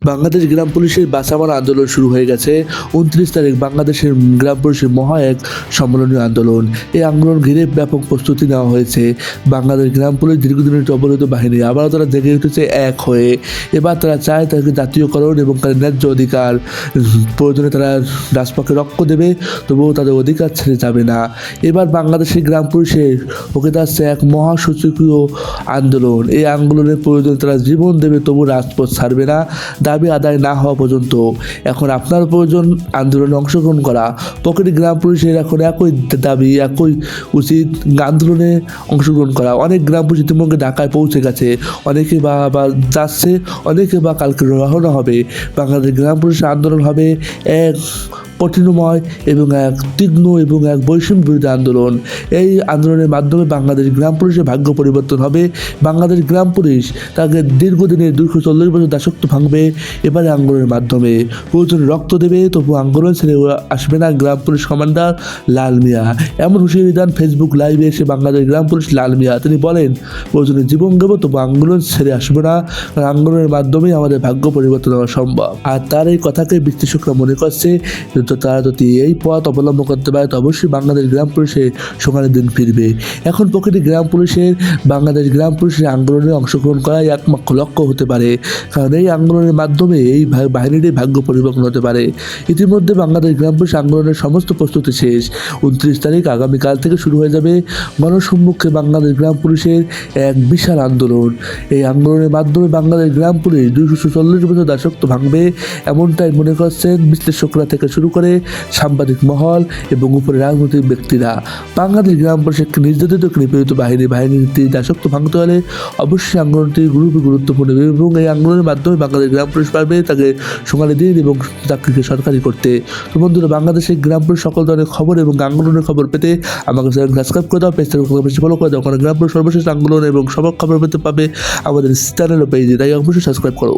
বাংলাদেশ গ্রাম পুলিশের বাঁচামারা আন্দোলন শুরু হয়ে গেছে। 29 তারিখ বাংলাদেশের গ্রাম পুলিশের মহা এক সম্মেলনীয় আন্দোলন। এই আন্দোলন ঘিরে ব্যাপক প্রস্তুতি নেওয়া হয়েছে। বাংলাদেশ গ্রাম পুলিশ দীর্ঘদিনের অবহেলিত বাহিনী আবারও তারা জেগে উঠেছে এক হয়ে। এবার তারা চায় তাকে জাতীয়করণ এবং তাদের ন্যায্য অধিকার। প্রয়োজনে তারা রাজপক্ষে রক্ত দেবে, তবুও তাদের অধিকার ছেড়ে যাবে না। এবার বাংলাদেশের গ্রাম পুলিশের ওকে যাচ্ছে এক মহাসূচকীয় আন্দোলন। এই আন্দোলনের প্রয়োজনে তারা জীবন দেবে, তবু রাজপথ ছাড়বে না দাবি আদায় না হওয়া পর্যন্ত। এখন আপনার প্রয়োজন আন্দোলনে অংশগ্রহণ করা। প্রতিটি গ্রাম পুলিশের এখন একই দাবি, একই উচিত আন্দোলনে অংশগ্রহণ করা। অনেক গ্রাম পুলিশ ইতিমধ্যে ঢাকায় পৌঁছে গেছে, অনেকে বা যাচ্ছে, অনেকে বা কালকে রওনা হবে। বাংলাদেশ গ্রাম পুলিশের আন্দোলন হবে এক কঠিনময় এবং এক তীক্ষ্ণ এবং এক বৈষম্য বিরোধী আন্দোলন। এই আন্দোলনের মাধ্যমে বাংলাদেশ গ্রাম পুলিশের ভাগ্য পরিবর্তন হবে। বাংলাদেশ গ্রাম পুলিশ তাকে দীর্ঘদিনের 240 বছর দাসত্ব ভাঙবে এবারে আন্দোলনের মাধ্যমে। প্রয়োজনে রক্ত দেবে, তবু আন্দোলন ছেড়ে আসবে না গ্রাম পুলিশ কমান্ডার লাল মিয়া। এমন হুঁশিয়ারি দেন ফেসবুক লাইভে এসে বাংলাদেশ গ্রাম পুলিশ লাল মিয়া। তিনি বলেন, প্রয়োজনে জীবন দেবো, তবু আন্দোলন ছেড়ে আসবে না, কারণ আন্দোলনের মাধ্যমেই আমাদের ভাগ্য পরিবর্তন হওয়া সম্ভব। আর তার এই কথাকে বিশ্লেষকরা মনে করছে তারা যদি এই পথ অবলম্বন করতে পারে, তো অবশ্যই বাংলাদেশ গ্রাম পুলিশের সোনালি দিন ফিরবে। এখন প্রতিটি গ্রাম পুলিশের বাংলাদেশ গ্রাম পুলিশের আন্দোলনে অংশগ্রহণ করাই একমাত্র লক্ষ্য হতে পারে, কারণ এই আন্দোলনের মাধ্যমে এই বাহিনীরই ভাগ্য পরিবর্তন হতে পারে। ইতিমধ্যে বাংলাদেশ গ্রাম পুলিশ আন্দোলনের সমস্ত প্রস্তুতি শেষ। 29 তারিখ আগামীকাল থেকে শুরু হয়ে যাবে গণসম্মুখে বাংলাদেশ গ্রাম পুলিশের এক বিশাল আন্দোলন। এই আন্দোলনের মাধ্যমে বাংলাদেশ গ্রাম পুলিশ 240 বছর দাসত্ব ভাঙবে, এমনটাই মনে করছেন বিশ্লেষকরা থেকে শুরু করে সাংবাদিক মহল এবং উপরে রাজনৈতিক ব্যক্তিরা। বাংলাদেশ গ্রাম পুলিশ একটি নির্যাতিত নিপীড়িত বাহিনীর দাসত্ব ভাঙতে হলে অবশ্যই আন্দোলনটি গুরুত্বপূর্ণ এবং এই আন্দোলনের মাধ্যমে বাংলাদেশ গ্রাম পুলিশ পারবে তাকে সোনালি দিন এবং চাকরিকে সরকারি করতে। তো বন্ধুরা, বাংলাদেশের গ্রাম পুলিশ সকল ধরনের খবর এবং আন্দোলনের খবর পেতে আমাকে সাবস্ক্রাইব করে দাও, পেজটাকে বেশি ফলো করে দাও, কারণ গ্রাম পুলিশ সর্বশেষ আন্দোলন এবং সব খবর পেতে পাবে আমাদের চ্যানেল ও পেজে, তাই অবশ্যই সাবস্ক্রাইব করো।